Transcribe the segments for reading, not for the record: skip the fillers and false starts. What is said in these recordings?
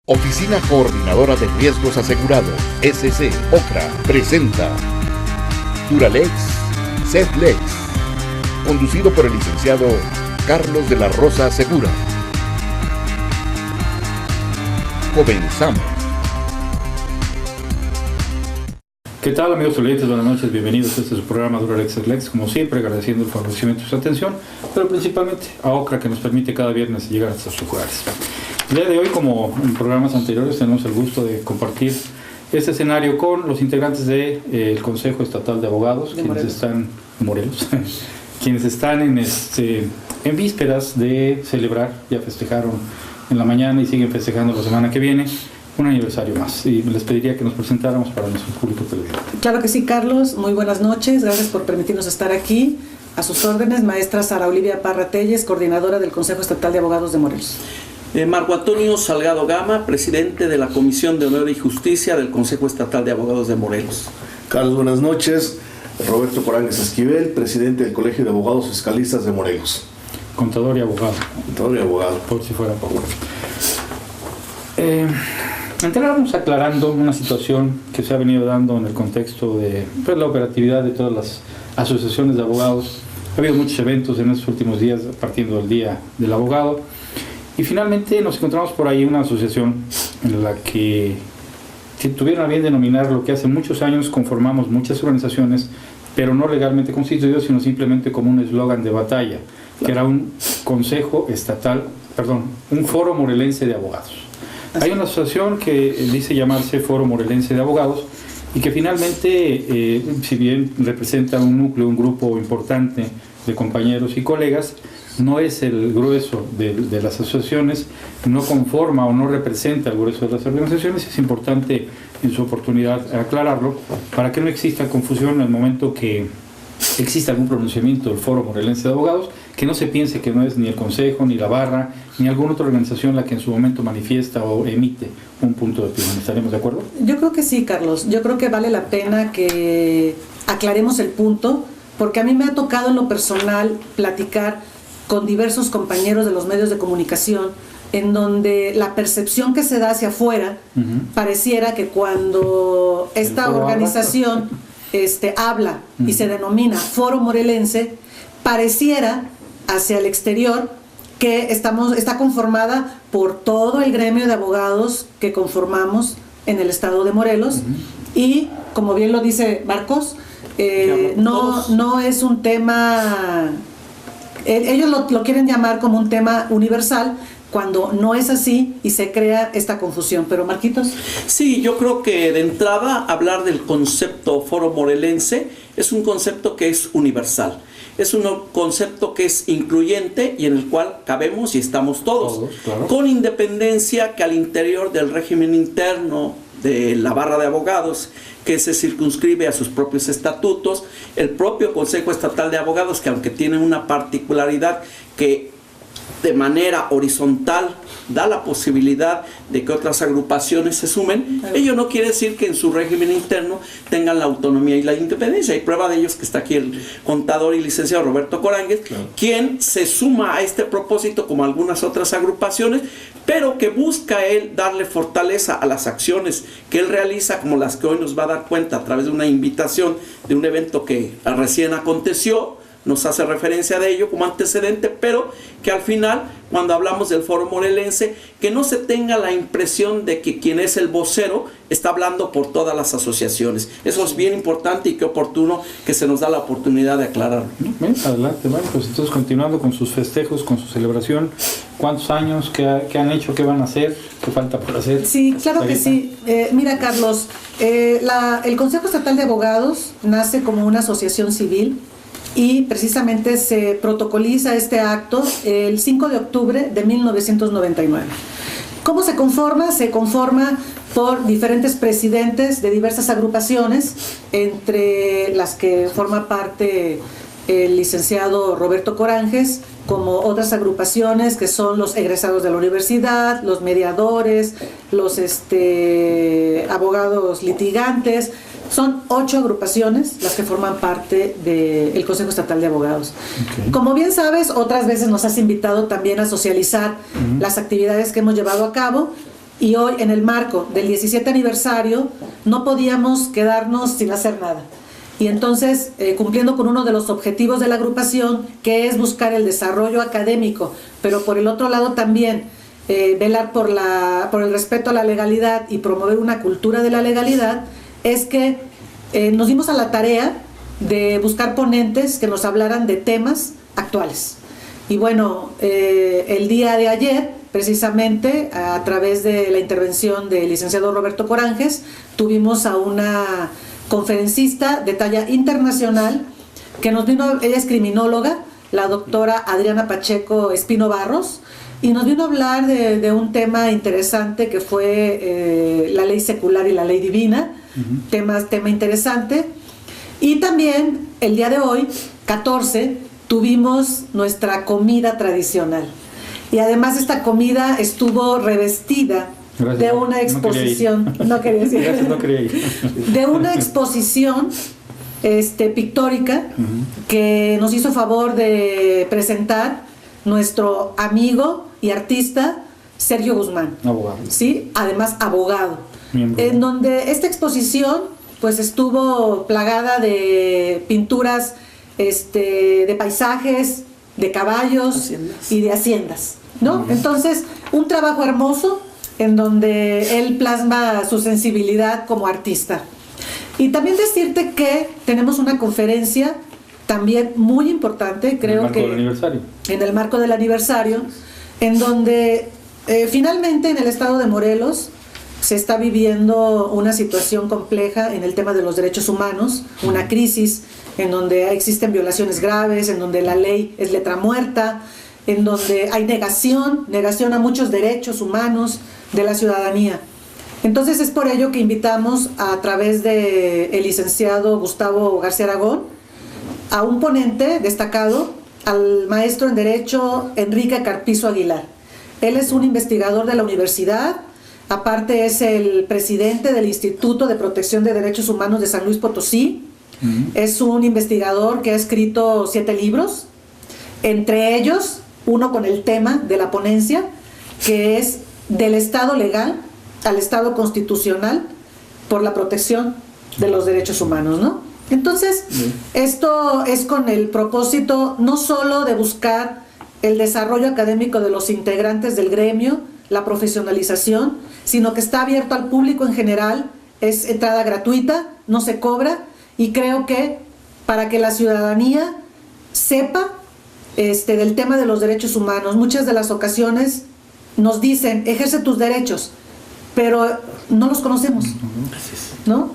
Oficina Coordinadora de Riesgos Asegurados, SC OCRA, presenta Duralex, Sedlex, conducido por el licenciado Carlos de la Rosa Segura. Comenzamos. ¿Qué tal, amigos televidentes? Buenas noches, bienvenidos a este su programa Duralex Sedlex, como siempre agradeciendo el favorecimiento y su atención, pero principalmente a OCRA, que nos permite cada viernes llegar hasta sus hogares. El día de hoy, como en programas anteriores, tenemos el gusto de compartir este escenario con los integrantes del Consejo Estatal de Abogados, quienes están en vísperas de celebrar, ya festejaron en la mañana y siguen festejando la semana que viene, un aniversario más. Y les pediría que nos presentáramos para nuestro público televidente. Claro que sí, Carlos. Muy buenas noches. Gracias por permitirnos estar aquí. A sus órdenes, maestra Sara Olivia Parra Telles, coordinadora del Consejo Estatal de Abogados de Morelos. Marco Antonio Salgado Gama, presidente de la Comisión de Honor y Justicia del Consejo Estatal de Abogados de Morelos. Carlos, buenas noches. Roberto Coránguez Esquivel, presidente del Colegio de Abogados Fiscalistas de Morelos. Contador y abogado. Contador y abogado. Por si fuera poco. Entramos aclarando una situación que se ha venido dando en el contexto de la operatividad de todas las asociaciones de abogados. Ha habido muchos eventos en estos últimos días, partiendo del Día del Abogado. Y finalmente nos encontramos por ahí una asociación en la que tuvieron a bien denominar lo que hace muchos años conformamos muchas organizaciones, pero no legalmente constituidos, sino simplemente como un eslogan de batalla, que era un Foro Morelense de Abogados. Hay una asociación que dice llamarse Foro Morelense de Abogados y que finalmente, si bien representa un núcleo, un grupo importante de compañeros y colegas, no es el grueso de las asociaciones, no conforma o no representa el grueso de las organizaciones. Es importante en su oportunidad aclararlo para que no exista confusión en el momento que exista algún pronunciamiento del Foro Morelense de Abogados, que no se piense que no es ni el Consejo, ni la Barra, ni alguna otra organización la que en su momento manifiesta o emite un punto de opinión. ¿Estaremos de acuerdo? Yo creo que sí, Carlos. Yo creo que vale la pena que aclaremos el punto, porque a mí me ha tocado en lo personal platicar con diversos compañeros de los medios de comunicación, en donde la percepción que se da hacia afuera pareciera que cuando esta organización habla y se denomina Foro Morelense, pareciera hacia el exterior que está conformada por todo el gremio de abogados que conformamos en el estado de Morelos, y como bien lo dice Marcos, no es un tema. Ellos lo quieren llamar como un tema universal, cuando no es así y se crea esta confusión. Pero, Marquitos. Sí, yo creo que de entrada hablar del concepto Foro Morelense es un concepto que es universal. Es un concepto que es incluyente y en el cual cabemos y estamos todos, claro, con independencia que al interior del régimen interno de la barra de abogados, que se circunscribe a sus propios estatutos, el propio Consejo Estatal de Abogados, que aunque tiene una particularidad que de manera horizontal da la posibilidad de que otras agrupaciones se sumen, ello no quiere decir que en su régimen interno tengan la autonomía y la independencia. Hay prueba de ellos que está aquí el contador y licenciado Roberto Coránguez, claro, quien se suma a este propósito como algunas otras agrupaciones, pero que busca él darle fortaleza a las acciones que él realiza, como las que hoy nos va a dar cuenta a través de una invitación de un evento que recién aconteció. Nos hace referencia de ello como antecedente, pero que al final, cuando hablamos del Foro Morelense, que no se tenga la impresión de que quien es el vocero está hablando por todas las asociaciones. Eso es bien importante y qué oportuno que se nos da la oportunidad de aclararlo. Bien, adelante, bueno, pues entonces continuando con sus festejos, con su celebración, ¿cuántos años? ¿Qué han hecho? ¿Qué van a hacer? ¿Qué falta por hacer? Sí, claro que sí. Mira, Carlos, el Consejo Estatal de Abogados nace como una asociación civil, y precisamente se protocoliza este acto el 5 de octubre de 1999. ¿Cómo se conforma? Se conforma por diferentes presidentes de diversas agrupaciones, entre las que forma parte el licenciado Roberto Coránguez, como otras agrupaciones que son los egresados de la universidad, los mediadores, los abogados litigantes. Son 8 agrupaciones las que forman parte del Consejo Estatal de Abogados. Okay. Como bien sabes, otras veces nos has invitado también a socializar las actividades que hemos llevado a cabo. y hoy en el marco del 17 aniversario no podíamos quedarnos sin hacer nada. Y entonces, cumpliendo con uno de los objetivos de la agrupación, que es buscar el desarrollo académico, pero por el otro lado también velar por el respeto a la legalidad y promover una cultura de la legalidad, es que nos dimos a la tarea de buscar ponentes que nos hablaran de temas actuales. Y bueno, el día de ayer, precisamente, a través de la intervención del licenciado Roberto Coranges, tuvimos a una conferencista de talla internacional que nos vino, ella es criminóloga, la doctora Adriana Pacheco Espino Barros, y nos vino a hablar de un tema interesante que fue la ley secular y la ley divina, tema interesante. Y también el día de hoy, 14, tuvimos nuestra comida tradicional. Y además esta comida estuvo revestida de una exposición, no quería decir, de una exposición pictórica que nos hizo favor de presentar nuestro amigo y artista Sergio Guzmán, abogado. Sí, además abogado, Miembro. En donde esta exposición pues estuvo plagada de pinturas de paisajes, de caballos, haciendas. Y de haciendas, ¿no? Entonces, un trabajo hermoso en donde él plasma su sensibilidad como artista. Y también decirte que tenemos una conferencia también muy importante, creo que en el marco del aniversario, en donde finalmente en el estado de Morelos se está viviendo una situación compleja en el tema de los derechos humanos, una crisis en donde existen violaciones graves, en donde la ley es letra muerta, en donde hay negación a muchos derechos humanos de la ciudadanía. Entonces es por ello que invitamos a través del licenciado Gustavo García Aragón a un ponente destacado, al maestro en Derecho Enrique Carpizo Aguilar. Él es un investigador de la universidad, aparte es el presidente del Instituto de Protección de Derechos Humanos de San Luis Potosí. Es un investigador que ha escrito 7 libros, entre ellos uno con el tema de la ponencia, que es del Estado legal al Estado constitucional por la protección de los derechos humanos, ¿no? Entonces, esto es con el propósito no solo de buscar el desarrollo académico de los integrantes del gremio, la profesionalización, sino que está abierto al público en general, es entrada gratuita, no se cobra, y creo que para que la ciudadanía sepa del tema de los derechos humanos, muchas de las ocasiones nos dicen, ejerce tus derechos, pero no los conocemos, ¿no?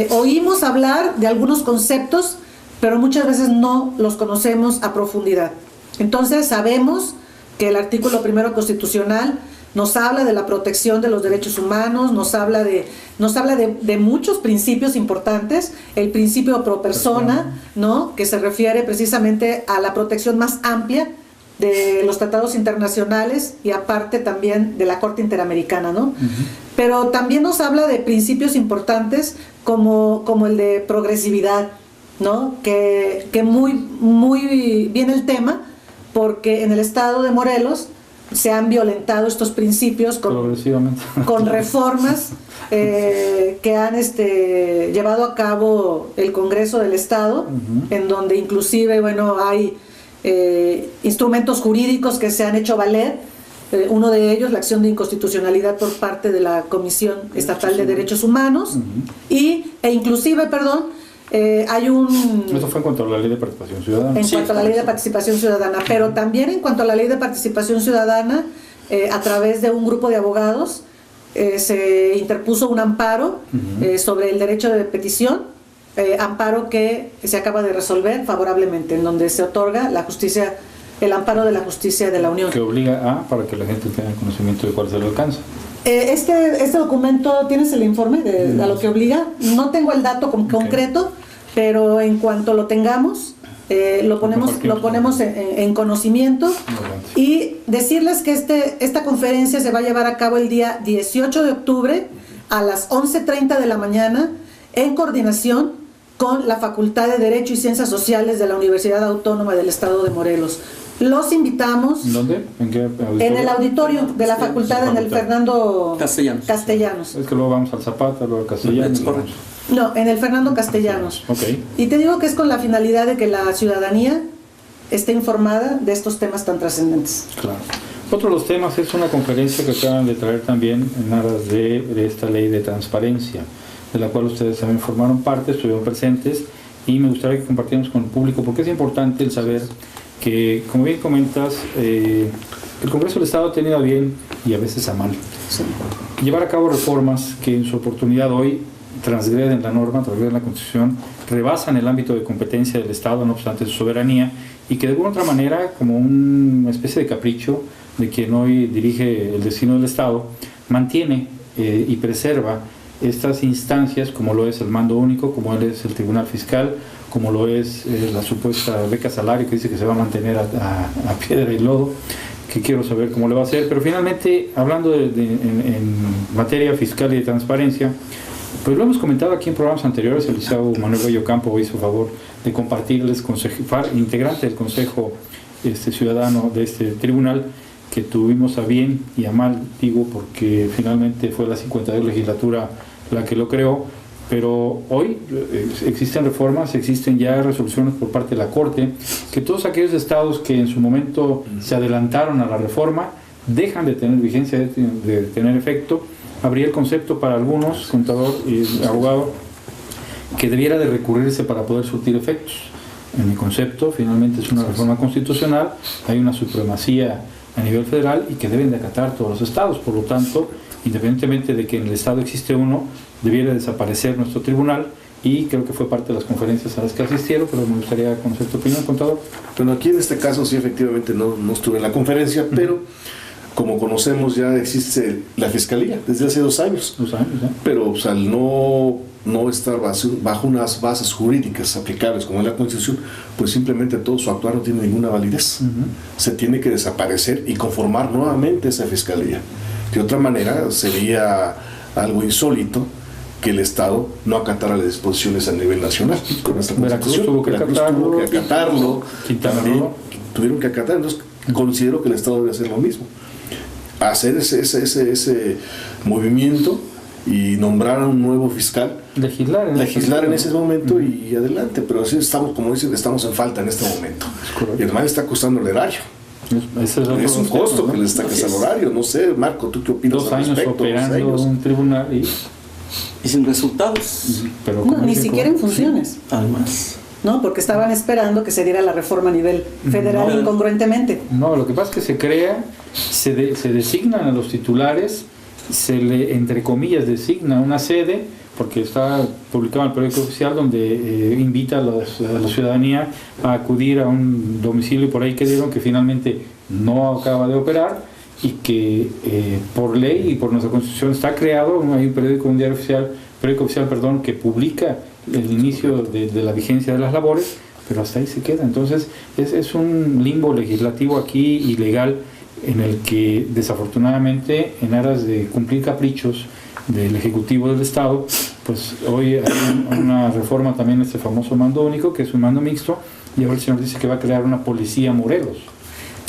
Oímos hablar de algunos conceptos, pero muchas veces no los conocemos a profundidad. Entonces sabemos que el artículo 1 constitucional nos habla de la protección de los derechos humanos, nos habla de muchos principios importantes, el principio pro persona, ¿no? Que se refiere precisamente a la protección más amplia de los tratados internacionales y aparte también de la Corte Interamericana, ¿no? Pero también nos habla de principios importantes como el de progresividad, ¿no? Que muy bien el tema, porque en el estado de Morelos se han violentado estos principios con reformas que han llevado a cabo el Congreso del Estado, en donde inclusive, bueno, hay instrumentos jurídicos que se han hecho valer, uno de ellos la acción de inconstitucionalidad por parte de la Comisión Estatal de Derechos Humanos, inclusive, hay un... Eso fue en cuanto a la Ley de Participación Ciudadana. En cuanto a la Ley de Participación Ciudadana, pero también en cuanto a la Ley de Participación Ciudadana, a través de un grupo de abogados, se interpuso un amparo sobre el derecho de petición, amparo que se acaba de resolver favorablemente, en donde se otorga la justicia, el amparo de la justicia de la Unión. Que obliga para que la gente tenga conocimiento de cuál es el alcance. Este documento, ¿tienes el informe a lo que obliga? No tengo el dato concreto, pero en cuanto lo tengamos, lo ponemos en conocimiento. Y decirles que esta conferencia se va a llevar a cabo el día 18 de octubre a las 11:30 de la mañana en coordinación con la Facultad de Derecho y Ciencias Sociales de la Universidad Autónoma del Estado de Morelos. Los invitamos ¿Dónde? ¿En qué auditorio? en el auditorio de la facultad, en el Fernando Castellanos. Es que luego vamos al Zapata, luego al Castellanos. Es correcto. No, en el Fernando Castellanos. Ok. Y te digo que es con la finalidad de que la ciudadanía esté informada de estos temas tan trascendentes. Claro. Otro de los temas es una conferencia que acaban de traer también en aras de esta ley de transparencia, de la cual ustedes también formaron parte, estuvieron presentes, y me gustaría que compartiéramos con el público, porque es importante el saber que, como bien comentas, el Congreso del Estado ha tenido a bien, y a veces a mal, llevar a cabo reformas que en su oportunidad hoy transgreden la norma, transgreden la Constitución, rebasan el ámbito de competencia del Estado, no obstante su soberanía, y que de alguna otra manera, como una especie de capricho de quien hoy dirige el destino del Estado, mantiene y preserva estas instancias, como lo es el mando único, como es el Tribunal Fiscal, como lo es la supuesta beca salario que dice que se va a mantener a piedra y lodo, que quiero saber cómo le va a hacer. Pero finalmente, hablando en materia fiscal y de transparencia, pues lo hemos comentado aquí en programas anteriores. El licenciado Manuel Bello Campo hizo favor de compartirles, integrante del Consejo Ciudadano de este tribunal, que tuvimos a bien y a mal, digo, porque finalmente fue la 52 legislatura la que lo creó, pero hoy existen reformas, existen ya resoluciones por parte de la Corte, que todos aquellos estados que en su momento se adelantaron a la reforma dejan de tener vigencia, de tener efecto. Habría el concepto para algunos, contador y abogado, que debiera de recurrirse para poder surtir efectos. En mi concepto, finalmente es una reforma constitucional, hay una supremacía a nivel federal y que deben de acatar todos los estados. Por lo tanto, independientemente de que en el estado existe uno, debiera desaparecer nuestro tribunal, y creo que fue parte de las conferencias a las que asistieron, pero me gustaría conocer tu opinión, contador. Bueno, aquí en este caso sí, efectivamente no estuve en la conferencia, pero como conocemos ya existe la Fiscalía desde hace 2 años. 2 años, ¿eh? Pero o sea, al no estar bajo unas bases jurídicas aplicables como es la Constitución, pues simplemente todo su actuar no tiene ninguna validez. Se tiene que desaparecer y conformar nuevamente esa Fiscalía. De otra manera, sería algo insólito que el Estado no acatara las disposiciones a nivel nacional con esta Constitución. Tuvo que acatarlo, Quintana también Roo tuvieron que acatar. Entonces, considero que el Estado debe hacer lo mismo. Hacer ese movimiento y nombrar a un nuevo fiscal, legislar en ese momento y adelante, pero así estamos, como dicen, estamos en falta en este momento. Y además está costando el erario. Es un costo que les está costando el horario. No sé, Marco, ¿tú qué opinas? 2 años operando un tribunal y sin resultados. Pero no, ni siquiera en funciones. Además. ¿No? Porque estaban esperando que se diera la reforma a nivel federal incongruentemente. No, lo que pasa es que se crea, se designan a los titulares, se le, entre comillas, designa una sede, porque está publicado en el periódico oficial, donde invita a la ciudadanía a acudir a un domicilio por ahí que dieron, que finalmente no acaba de operar, y que por ley y por nuestra Constitución está creado. Hay un periódico oficial, que publica el inicio de la vigencia de las labores, pero hasta ahí se queda. Entonces es un limbo legislativo aquí y legal, en el que desafortunadamente, en aras de cumplir caprichos del Ejecutivo del Estado, pues hoy hay una reforma también, este famoso mando único, que es un mando mixto, y ahora el señor dice que va a crear una policía Morelos.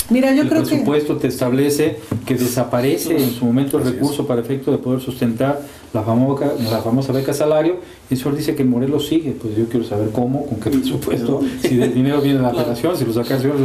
Mira, yo creo que el presupuesto te establece que desaparece en su momento el recurso para efecto de poder sustentar la famosa beca salario, y el señor dice que Morelos sigue. Pues yo quiero saber cómo, con qué presupuesto, si del dinero viene la operación, si lo saca el señor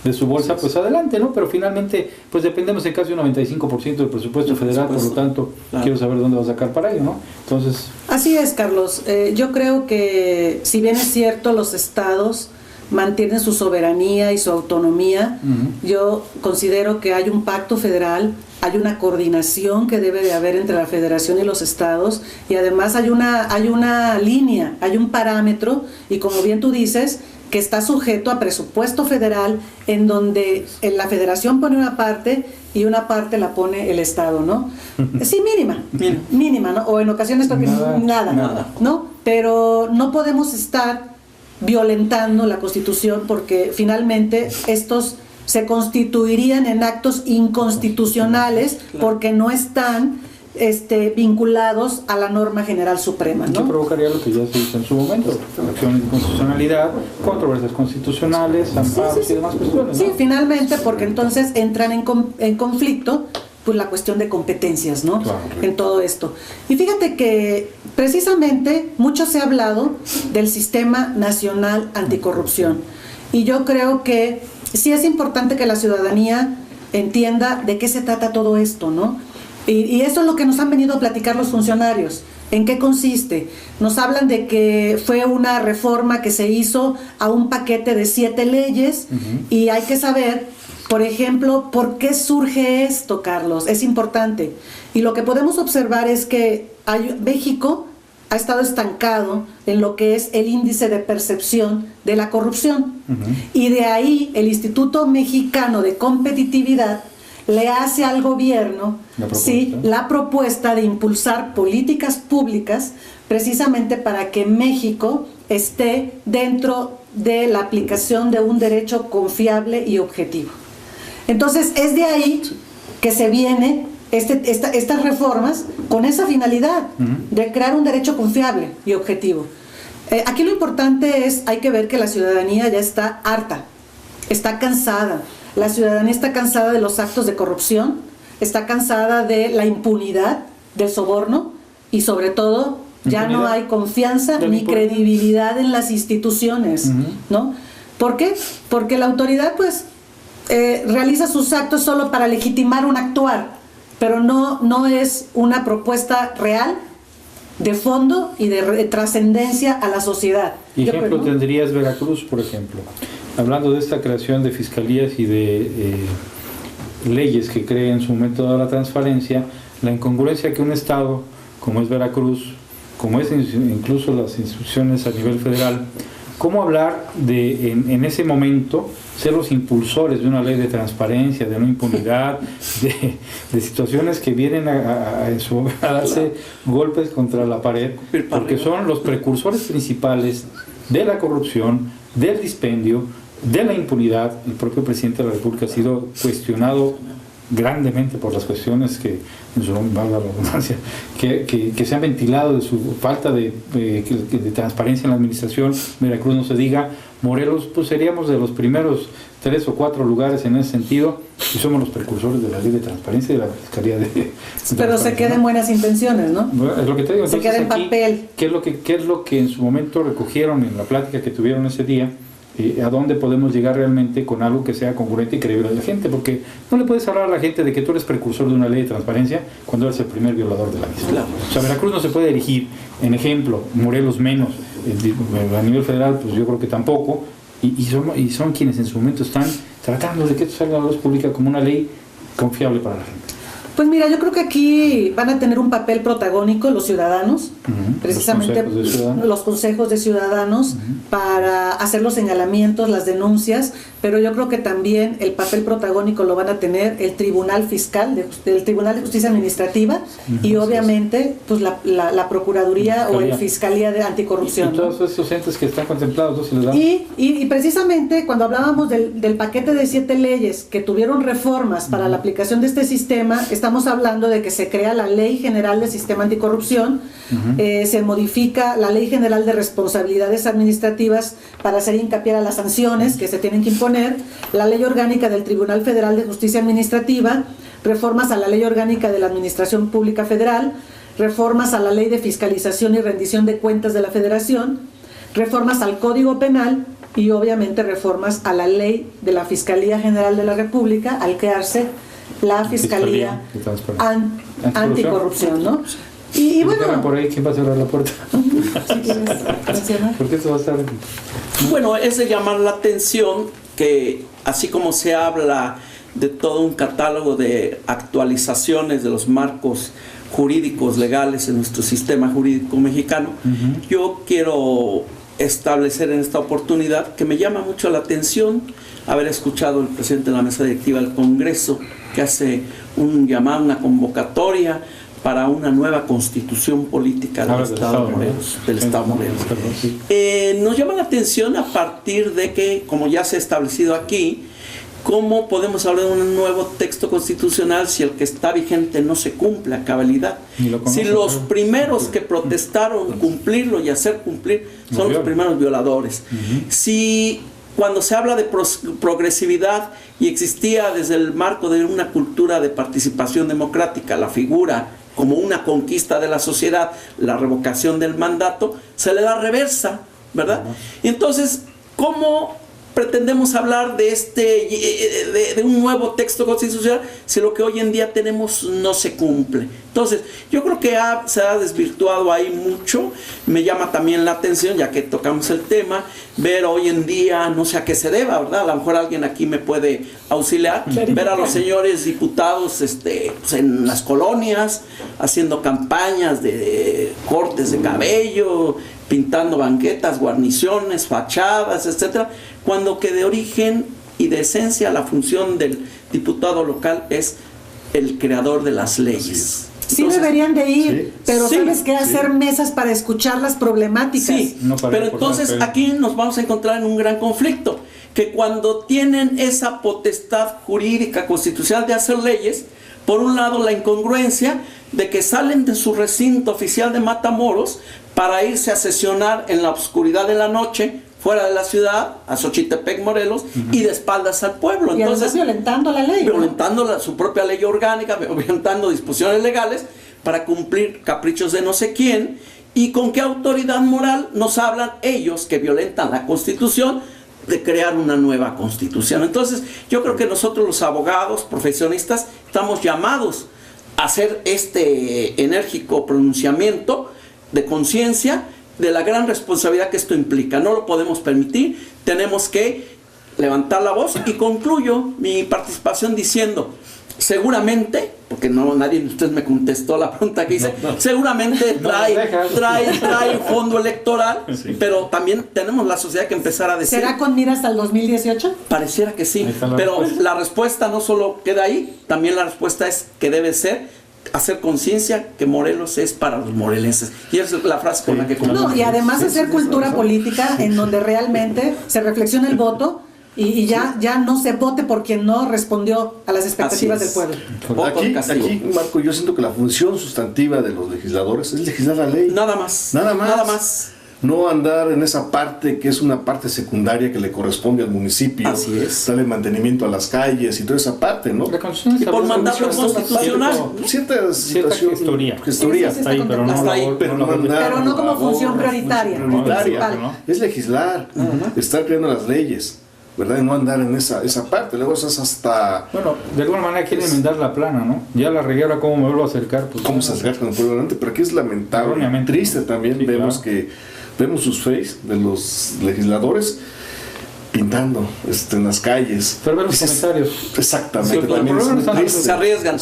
de su bolsa, pues adelante, ¿no? Pero finalmente, pues dependemos de casi un 95% del presupuesto federal, por lo tanto, quiero saber dónde va a sacar para ello, ¿no? Entonces... Así es, Carlos. Yo creo que, si bien es cierto, los estados mantienen su soberanía y su autonomía, yo considero que hay un pacto federal, hay una coordinación que debe de haber entre la federación y los estados, y además hay una línea, hay un parámetro, y como bien tú dices, que está sujeto a presupuesto federal, en donde la federación pone una parte y una parte la pone el estado, ¿no? Sí, mínima, ¿no? O en ocasiones nada, ¿no? Pero no podemos estar violentando la Constitución, porque finalmente estos se constituirían en actos inconstitucionales, porque no están vinculados a la norma general suprema, ¿no? ¿Qué provocaría lo que ya se hizo en su momento? Acciones de inconstitucionalidad, controversias constitucionales, amparos y demás cuestiones, ¿no? Sí, finalmente, porque entonces entran en conflicto pues la cuestión de competencias, ¿no? Claro. En todo esto. Y fíjate que precisamente mucho se ha hablado del Sistema Nacional Anticorrupción. Y yo creo que sí es importante que la ciudadanía entienda de qué se trata todo esto, ¿no? Y eso es lo que nos han venido a platicar los funcionarios. ¿En qué consiste? Nos hablan de que fue una reforma que se hizo a un paquete de 7 leyes, y hay que saber, por ejemplo, ¿por qué surge esto, Carlos? Es importante. Y lo que podemos observar es que México ha estado estancado en lo que es el índice de percepción de la corrupción. Y de ahí el Instituto Mexicano de Competitividad le hace al gobierno la propuesta de impulsar políticas públicas precisamente para que México esté dentro de la aplicación de un derecho confiable y objetivo. Entonces es de ahí que se viene estas reformas con esa finalidad de crear un derecho confiable y objetivo. Aquí lo importante es, hay que ver que la ciudadanía ya está harta, está cansada. La ciudadanía está cansada de los actos de corrupción, está cansada de la impunidad, del soborno, y sobre todo ya no hay confianza ni credibilidad en las instituciones, ¿no? ¿Por qué? Porque la autoridad pues realiza sus actos solo para legitimar un actuar, pero no es una propuesta real, de fondo y de trascendencia a la sociedad. Ejemplo tendrías Veracruz, por ejemplo. Hablando de esta creación de fiscalías y de leyes que creen en su método de la transparencia, la incongruencia que un estado como es Veracruz, como es incluso las instituciones a nivel federal, ¿cómo hablar de en ese momento ser los impulsores de una ley de transparencia, de no impunidad, de situaciones que vienen a darse golpes contra la pared, porque son los precursores principales de la corrupción, del dispendio, de la impunidad? El propio presidente de la República ha sido cuestionado grandemente por las cuestiones que, en su nombre, valga la redundancia, que se han ventilado de su falta de transparencia en la administración. Veracruz no se diga. Morelos, pues seríamos de los primeros 3 o 4 lugares en ese sentido, y somos los precursores de la ley de transparencia y de la Fiscalía de pero se queda en buenas intenciones, ¿no? Es lo que te digo. Se queda en papel. ¿Qué es lo que en su momento recogieron en la plática que tuvieron ese día? A dónde podemos llegar realmente con algo que sea congruente y creíble a la gente, porque no le puedes hablar a la gente de que tú eres precursor de una ley de transparencia cuando eres el primer violador de la misma. Claro. O sea, Veracruz no se puede erigir en ejemplo, Morelos menos, a nivel federal pues yo creo que tampoco, y son quienes en su momento están tratando de que esto salga a la luz pública como una ley confiable para la gente. Pues mira, yo creo que aquí van a tener un papel protagónico los ciudadanos, precisamente los consejos de ciudadanos, para hacer los señalamientos, las denuncias, pero yo creo que también el papel protagónico lo van a tener el Tribunal Fiscal, el Tribunal de Justicia Administrativa, y obviamente pues la Procuraduría o la Fiscalía de Anticorrupción. Y todos esos entes que están contemplados, ¿no? Se les da. Y precisamente cuando hablábamos del paquete de 7 leyes que tuvieron reformas para la aplicación de este sistema, estamos hablando de que se crea la Ley General del Sistema Anticorrupción, se modifica la Ley General de Responsabilidades Administrativas para hacer hincapié a las sanciones que se tienen que imponer, la Ley Orgánica del Tribunal Federal de Justicia Administrativa, reformas a la Ley Orgánica de la Administración Pública Federal, reformas a la Ley de Fiscalización y Rendición de Cuentas de la Federación, reformas al Código Penal y obviamente reformas a la Ley de la Fiscalía General de la República al crearse la Fiscalía Anticorrupción, ¿no? Y bueno, por ahí, ¿quién va a cerrar la puerta? ¿Por qué esto va a estar? Bueno, es de llamar la atención que así como se habla de todo un catálogo de actualizaciones de los marcos jurídicos legales en nuestro sistema jurídico mexicano, yo quiero establecer en esta oportunidad que me llama mucho la atención haber escuchado al presidente de la mesa directiva del Congreso que hace un llamado, una convocatoria para una nueva constitución política del Estado de Morelos. Nos llama la atención a partir de que, como ya se ha establecido aquí, ¿cómo podemos hablar de un nuevo texto constitucional si el que está vigente no se cumple a cabalidad? Si los primeros que protestaron cumplirlo y hacer cumplir son los primeros violadores. Si cuando se habla de progresividad y existía desde el marco de una cultura de participación democrática la figura como una conquista de la sociedad, la revocación del mandato, se le da reversa, ¿verdad? Y entonces, ¿cómo pretendemos hablar de de un nuevo texto constitucional si lo que hoy en día tenemos no se cumple? Entonces, yo creo que se ha desvirtuado ahí mucho. Me llama también la atención, ya que tocamos el tema, ver hoy en día, no sé a qué se deba, ¿verdad? A lo mejor alguien aquí me puede auxiliar, ver a los señores diputados pues en las colonias, haciendo campañas de cortes de cabello, pintando banquetas, guarniciones, fachadas, etcétera, cuando que de origen y de esencia la función del diputado local es el creador de las leyes. Sí, entonces, deberían de ir, pero ¿sabes qué? Hacer mesas para escuchar las problemáticas. Sí, pero entonces aquí nos vamos a encontrar en un gran conflicto, que cuando tienen esa potestad jurídica constitucional de hacer leyes, por un lado la incongruencia de que salen de su recinto oficial de Matamoros para irse a sesionar en la oscuridad de la noche fuera de la ciudad, a Xochitepec, Morelos, y de espaldas al pueblo. Y entonces violentando la ley. Violentando su propia ley orgánica, violentando disposiciones legales para cumplir caprichos de no sé quién. ¿Y con qué autoridad moral nos hablan ellos que violentan la Constitución de crear una nueva Constitución? Entonces, yo creo que nosotros los abogados, profesionistas, estamos llamados a hacer este enérgico pronunciamiento de conciencia de la gran responsabilidad que esto implica. No lo podemos permitir, tenemos que levantar la voz. Y concluyo mi participación diciendo, seguramente, porque nadie de ustedes me contestó la pregunta que hice, seguramente trae fondo electoral, pero también tenemos la sociedad que empezar a decir... ¿Será con mira hasta el 2018? Pareciera que sí, pero la respuesta no solo queda ahí, también la respuesta es que debe ser hacer conciencia que Morelos es para los morelenses. Y esa es la frase con la que... No, y además hacer cultura política en donde realmente se reflexione el voto y ya no se vote por quien no respondió a las expectativas del pueblo. Aquí, Marco, yo siento que la función sustantiva de los legisladores es legislar la ley. Nada más. No andar en esa parte que es una parte secundaria que le corresponde al municipio. Así es. Darle mantenimiento a las calles y toda esa parte, ¿no? Y por mandato constitucional. Cierta gestoría. Está ahí, pero no como función prioritaria. Es legislar, estar creando las leyes, ¿verdad? Y no andar en esa parte. Luego eso es hasta... Bueno, de alguna manera quieren enmendar la plana, ¿no? Ya la regué, ahora cómo me vuelvo a acercar. Pues, ¿cómo se acerca con el pueblo adelante? Pero aquí es lamentable, triste también. Sí, vemos vemos sus face de los legisladores pintando en las calles. Pero ver los comentarios. Exactamente. Sí, también se arriesgan.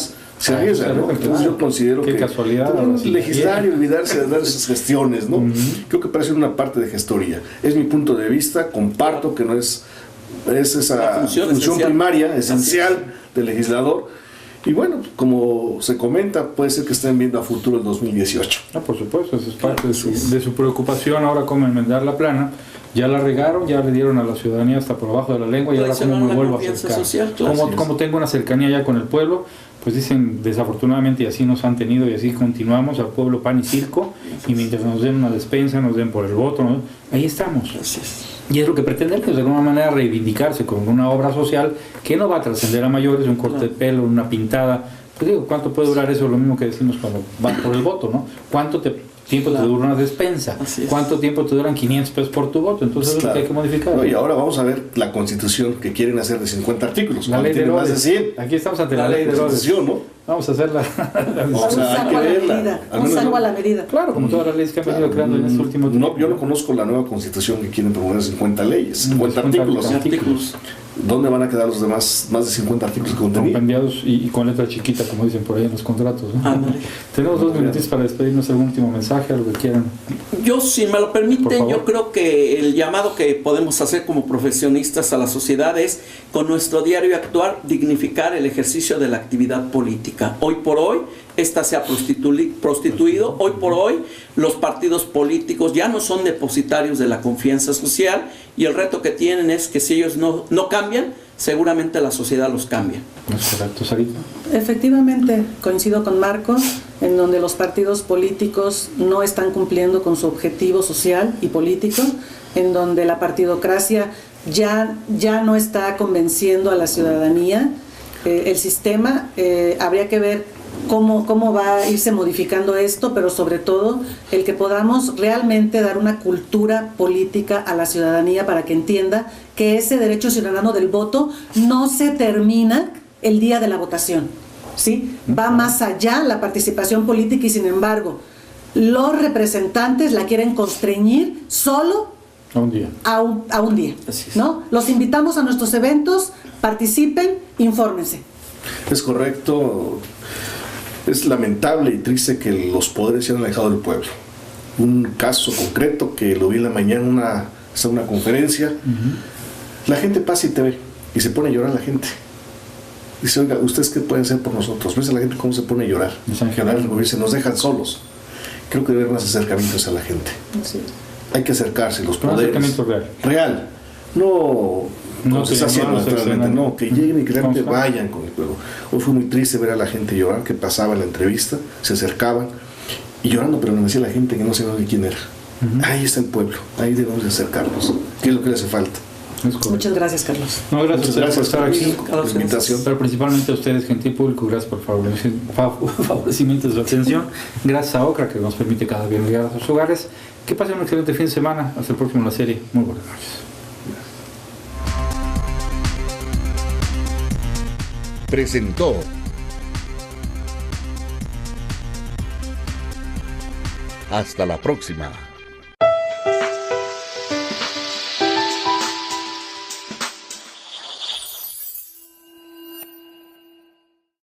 ¿no? Entonces yo considero que casualidad, legislar y olvidarse de dar esas gestiones, ¿no? Creo que parece una parte de gestoría. Es mi punto de vista, comparto que no es esa función primaria, esencial del legislador. Y bueno, como se comenta, puede ser que estén viendo a futuro el 2018. Por supuesto, eso es parte de su preocupación. Ahora cómo enmendar la plana. Ya la regaron, ya le dieron a la ciudadanía hasta por abajo de la lengua, y ahora cómo me vuelvo a acercar. Social, como tengo una cercanía ya con el pueblo, pues dicen, desafortunadamente, y así nos han tenido y así continuamos, al pueblo pan y circo, y mientras nos den una despensa, nos den por el voto, ¿no? Ahí estamos. Y es lo que pretendemos, de alguna manera reivindicarse con una obra social que no va a trascender a mayores, un corte de pelo, una pintada. Pues digo, ¿cuánto puede durar eso? Lo mismo que decimos cuando vas por el voto, ¿no? ¿Cuánto tiempo te dura una despensa? ¿Cuánto tiempo te duran 500 pesos por tu voto? Entonces es lo que hay que modificar. No, y ahora vamos a ver la constitución que quieren hacer de 50 artículos. La ley de más de 100. Aquí estamos ante la ley de Herodes, ¿no? Vamos a hacerla. Un salvo a la medida. Claro, como todas las leyes que han venido creando en este último tiempo. No, yo no conozco la nueva constitución que quieren proponer 50 leyes, 50 artículos. ¿Dónde van a quedar los demás más de 50 artículos que contenían? Compendiados y con letra chiquita, como dicen por ahí en los contratos, ¿no? Tenemos 2 minutitos para despedirnos. ¿Algún último mensaje, algo que quieran? Yo, si me lo permiten, yo creo que el llamado que podemos hacer como profesionistas a la sociedad es, con nuestro diario actuar, dignificar el ejercicio de la actividad política. Hoy por hoy, esta se ha prostituido. Hoy por hoy, los partidos políticos ya no son depositarios de la confianza social y el reto que tienen es que si ellos no cambian, seguramente la sociedad los cambia. ¿Es correcto, Sarita? Efectivamente, coincido con Marco, en donde los partidos políticos no están cumpliendo con su objetivo social y político, en donde la partidocracia ya no está convenciendo a la ciudadanía. El sistema, habría que ver cómo va a irse modificando esto, pero sobre todo el que podamos realmente dar una cultura política a la ciudadanía para que entienda que ese derecho ciudadano del voto no se termina el día de la votación, ¿sí? Va más allá la participación política y sin embargo los representantes la quieren constreñir solo A un día. a un día, Así es. ¿no? Los invitamos a nuestros eventos, participen, infórmense. Es correcto. Es lamentable y triste que los poderes se han alejado del pueblo. Un caso concreto que lo vi en la mañana en una conferencia. La gente pasa y te ve y se pone a llorar la gente. Dice, oiga, ¿ustedes qué pueden hacer por nosotros? ¿Ves a la gente cómo se pone a llorar? Se nos dejan solos. Creo que debe haber más acercamientos a la gente. Sí. Hay que acercarse, los Un poderes. acercamiento real. Real. No se está haciendo naturalmente, no, que lleguen y que realmente vayan con el pueblo. Hoy fue muy triste ver a la gente llorar, que pasaba en la entrevista, se acercaban y llorando, pero me decía la gente que no sabía de quién era. Ahí está el pueblo, ahí debemos de acercarnos. ¿Qué es lo que le hace falta? Muchas gracias, Carlos. No, gracias, Muchas gracias por estar aquí. por la invitación. Pero principalmente a ustedes, gentil público, gracias por favorecimiento de su atención. Gracias a Ocra, que nos permite cada viernes llegar a sus hogares. Que pasen un excelente fin de semana. Hasta el próximo en la serie. Muy buenas noches. Presentó Hasta la próxima.